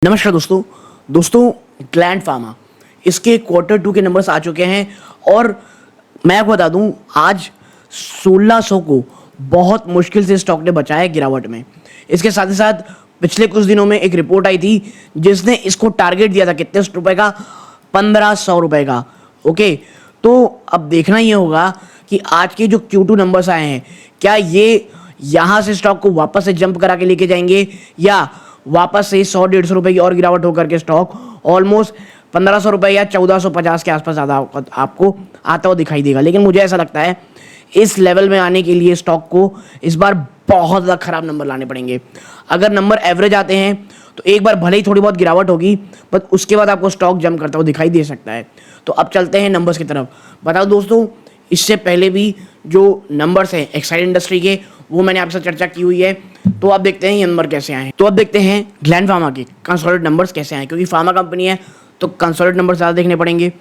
नमस्कार दोस्तों gland pharma इसके क्वार्टर 2 के नंबर्स आ चुके हैं और मैं आपको बता दूं आज 1600 को बहुत मुश्किल से स्टॉक ने बचाया गिरावट में। इसके साथ ही साथ पिछले कुछ दिनों में एक रिपोर्ट आई थी जिसने इसको टारगेट दिया था कितने रुपए का, 1500 रुपए का। ओके, तो अब देखना ये होगा कि आज के जो Q2 नंबर्स आए हैं क्या ये यहाँ से स्टॉक को वापस से जंप करा के लेके जाएंगे या वापस से 100-150 रुपए की और गिरावट होकर के स्टॉक ऑलमोस्ट 1500 रुपए या 1450 के आसपास आपको आता हुआ दिखाई देगा। लेकिन मुझे ऐसा लगता है इस लेवल में आने के लिए स्टॉक को इस बार बहुत ज़्यादा खराब नंबर लाने पड़ेंगे। अगर नंबर एवरेज आते हैं तो एक बार भले ही थोड़ी बहुत गिरावट होगी बट उसके बाद आपको स्टॉक जंप करता हुआ दिखाई दे सकता है। तो अब चलते हैं नंबर्स की तरफ। बताओ दोस्तों, इससे पहले भी जो नंबर्स हैं एक्साइड इंडस्ट्री के वो मैंने आपसे चर्चा की हुई है। तो आप देखते हैं ये नंबर कैसे आए हैं। तो अब देखते हैं ग्लैंड फार्मा के कंसोलिडेटेड नंबर्स कैसे आए, क्योंकि फार्मा कंपनी है तो कंसोलिडेटेड नंबर्स ज़्यादा देखने पड़ेंगे।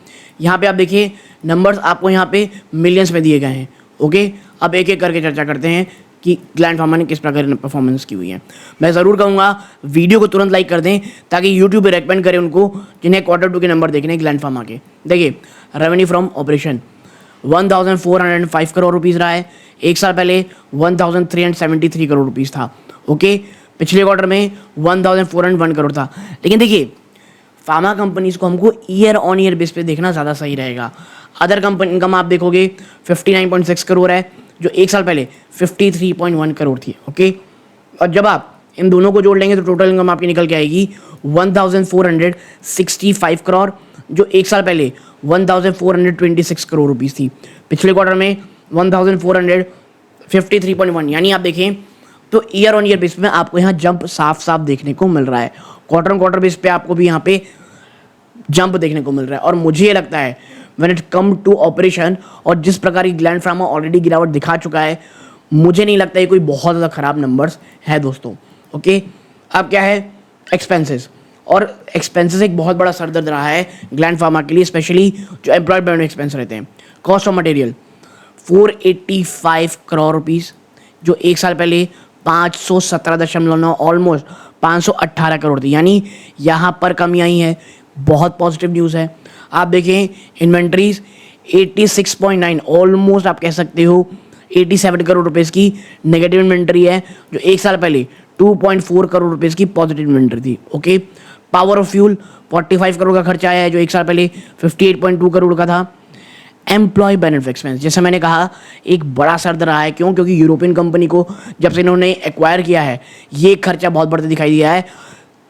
यहाँ पे आप देखिए नंबर्स आपको यहाँ पे मिलियंस में दिए गए हैं। ओके, अब एक एक करके चर्चा करते हैं कि ग्लैंड फार्मा ने किस प्रकार परफॉर्मेंस की हुई है। मैं ज़रूर कहूँगा वीडियो को तुरंत लाइक कर दें ताकि यूट्यूब पे रेकमेंड करें उनको जिन्हें क्वार्टर 2 के नंबर देखने ग्लैंड फार्मा के। देखिए revenue from operation 1405 crore rupees रहा है। एक साल पहले 1373 करोड़ रुपीज़ था। ओके, पिछले क्वार्टर में 1401 करोड़ था। लेकिन देखिए फार्मा कंपनीज को हमको ईयर ऑन ईयर बेस पे देखना ज़्यादा सही रहेगा। अदर कंपनी इनकम आप देखोगे 59.6 करोड़ है जो एक साल पहले 53.1 करोड़ थी। ओके, और जब आप इन दोनों को जोड़ लेंगे तो टोटल इनकम आपकी निकल के आएगी 1465 करोड़ जो एक साल पहले 1426 करोड़ रुपीस थी। पिछले क्वार्टर में 1453.1, यानी आप देखें तो ईयर ऑन ईयर बेस में आपको यहाँ जंप साफ साफ देखने को मिल रहा है। क्वार्टर ऑन क्वार्टर बेस पे आपको भी यहाँ पे जंप देखने को मिल रहा है। और मुझे ये लगता है when it come to operation और जिस प्रकार की ग्लैंड फार्मा ऑलरेडी गिरावट दिखा चुका है, मुझे नहीं लगता है कोई बहुत ज़्यादा खराब नंबर्स है दोस्तों। ओके, अब क्या है एक्सपेंसेस, और एक्सपेंसेस एक बहुत बड़ा सरदर्द रहा है ग्लैंड फार्मा के लिए, स्पेशली जो एम्प्लॉयड बेनिफिट एक्सपेंस रहते हैं। Cost of material 485 crore rupees जो एक साल पहले 517.9 ऑलमोस्ट 518 करोड़ थी, यानी यहाँ पर कमी आई है। बहुत पॉजिटिव न्यूज़ है। आप देखें इन्वेंट्रीज 86.9 ऑलमोस्ट आप कह सकते हो 87 करोड़ रुपीस की नेगेटिव इन्वेंट्री है जो एक साल पहले 2.4 करोड़ रुपीस की पॉजिटिव इन्वेंट्री थी। Okay, power of fuel 45 crore का खर्चा आया है जो एक साल पहले 58.2 करोड़ का था। एम्प्लॉय बेनिफिट एक्सपेंस जैसे मैंने कहा एक बड़ा सर्द रहा है। क्यों? क्योंकि यूरोपियन कंपनी को जब से इन्होंने एक्वायर किया है ये खर्चा बहुत बढ़ते दिखाई दिया है।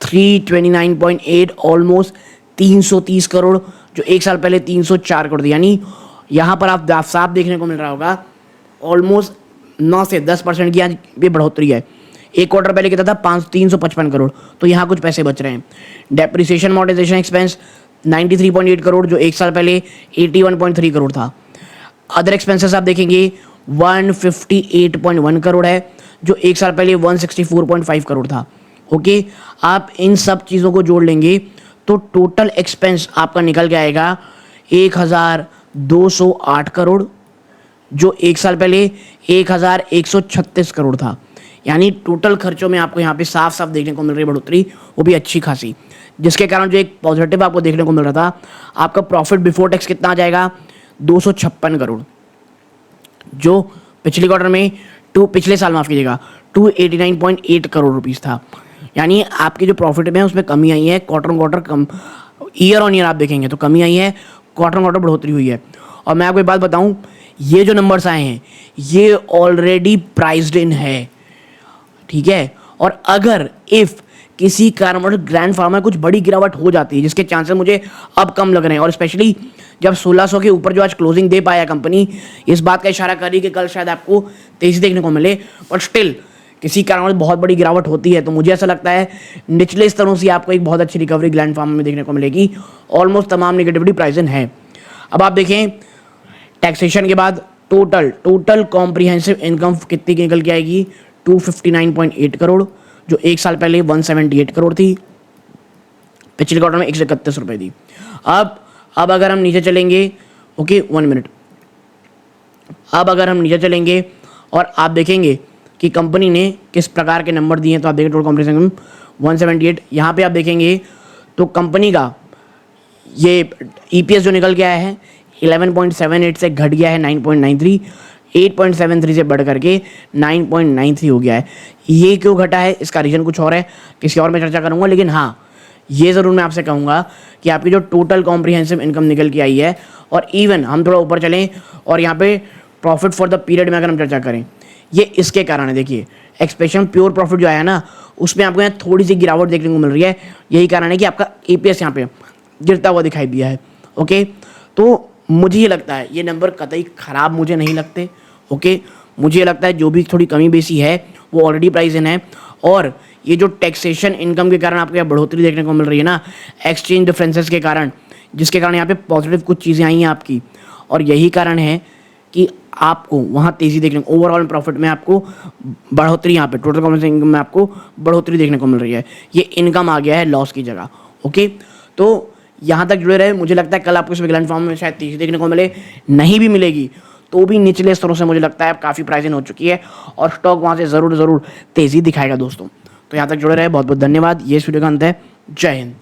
329.8 ऑलमोस्ट 330 करोड़ जो एक साल पहले 304 करोड़ थी, यानी यहाँ पर आप साफ देखने को मिल रहा होगा ऑलमोस्ट 9 से 10% की आज भी बढ़ोतरी है। एक क्वार्टर पहले कितना था 355 करोड़, तो यहाँ कुछ पैसे बच रहे हैं। डेप्रिसिएशन मोर्टाइजेशन एक्सपेंस 93.8 करोड़ जो एक साल पहले 81.3 करोड़ था। अदर एक्सपेंसेस आप देखेंगे 158.1 करोड़ है जो एक साल पहले 164.5 करोड़ था। ओके, आप इन सब चीज़ों को जोड़ लेंगे तो टोटल एक्सपेंस आपका निकल के आएगा 1208 करोड़ जो एक साल पहले 1136 करोड़ था। यानी टोटल खर्चों में आपको यहाँ पे साफ साफ देखने को मिल रही बढ़ोतरी, वो भी अच्छी खासी, जिसके कारण जो एक पॉजिटिव आपको देखने को मिल रहा था आपका प्रॉफिट बिफोर टैक्स कितना आ जाएगा 256 करोड़ जो पिछले क्वार्टर में पिछले साल माफ कीजिएगा 289.8 करोड़ रुपीस था। यानी आपके जो प्रॉफिट में उसमें कमी आई है। Quarter on quarter come, year on year आप देखेंगे तो कमी आई है, क्वार्टर ऑन क्वार्टर बढ़ोतरी हुई है। और मैं आपको एक बात बताऊं, ये जो नंबर्स आए हैं ये ऑलरेडी प्राइस्ड इन है, ठीक है। और अगर इफ किसी कारणवश ग्लैंड फार्मा में कुछ बड़ी गिरावट हो जाती है जिसके चांसेस मुझे अब कम लग रहे हैं, और स्पेशली जब 1600 के ऊपर जो आज क्लोजिंग दे पाया कंपनी, इस बात का इशारा कर रही कि कल शायद आपको तेजी देखने को मिले, बट स्टिल किसी कारणवश बहुत बड़ी गिरावट होती है तो मुझे ऐसा लगता है निचले स्तरों से आपको एक बहुत अच्छी रिकवरी ग्लैंड फार्मा में देखने को मिलेगी। ऑलमोस्ट तमाम नेगेटिविटी प्राइस इन है। अब आप देखें टैक्सेशन के बाद टोटल कॉम्प्रिहेंसिव इनकम कितनी की निकल के आएगी 259.8 करोड़ जो एक साल पहले 178 करोड़ थी, पिछले क्वार्टर में 131 रुपए थी। अब अगर हम नीचे चलेंगे, ओके 1 मिनट, अब अगर हम नीचे चलेंगे और आप देखेंगे कि कंपनी ने किस प्रकार के नंबर दिए हैं तो आप देखिए टोटल कॉम्प्रिहेंसिव इनकम 178। यहाँ पे आप देखेंगे तो कंपनी का ये EPS जो निकल के आया है 11.78 से घट गया है 9.93, 8.73 से बढ़ करके 9.93 हो गया है। ये क्यों घटा है, इसका रीज़न कुछ और है, किसी और में चर्चा करूँगा। लेकिन हाँ, ये ज़रूर मैं आपसे कहूँगा कि आपकी जो टोटल कॉम्प्रिहेंसिव इनकम निकल के आई है, और इवन हम थोड़ा ऊपर चलें और यहाँ पे प्रॉफिट फॉर द पीरियड में अगर हम चर्चा करें, ये इसके कारण है। देखिए एक्सप्रेशन प्योर प्रॉफिट जो आया ना, उसमें आपको यहाँ थोड़ी सी गिरावट देखने को मिल रही है। यही कारण है कि आपका EPS यहाँ पे गिरता हुआ दिखाई दिया है। ओके, तो मुझे ये लगता है ये नंबर कतई ख़राब मुझे नहीं लगते। ओके, मुझे लगता है जो भी थोड़ी कमी बेसी है वो ऑलरेडी प्राइस इन है। और ये जो टैक्सेशन इनकम के कारण आपको यहाँ बढ़ोतरी देखने को मिल रही है ना, एक्सचेंज डिफरेंसेस के कारण, जिसके कारण यहाँ पे पॉजिटिव कुछ चीज़ें आई हैं आपकी, और यही कारण है कि आपको वहाँ तेज़ी देखने को, ओवरऑल प्रॉफिट में आपको बढ़ोतरी, यहाँ पे टोटल कॉम्प्रिहेंसिव इनकम में आपको बढ़ोतरी देखने को मिल रही है। ये इनकम आ गया है लॉस की जगह। ओके, तो यहाँ तक जुड़े रहे। मुझे लगता है कल आपको इस ग्लैंड फार्मा में शायद तेज़ी देखने को मिले, नहीं भी मिलेगी तो भी निचले स्तरों से मुझे लगता है काफ़ी प्राइस इन हो चुकी है और स्टॉक वहाँ से ज़रूर तेज़ी दिखाएगा दोस्तों। तो यहाँ तक जुड़े रहे, बहुत बहुत धन्यवाद। ये इस वीडियो का अंत है। जय हिंद।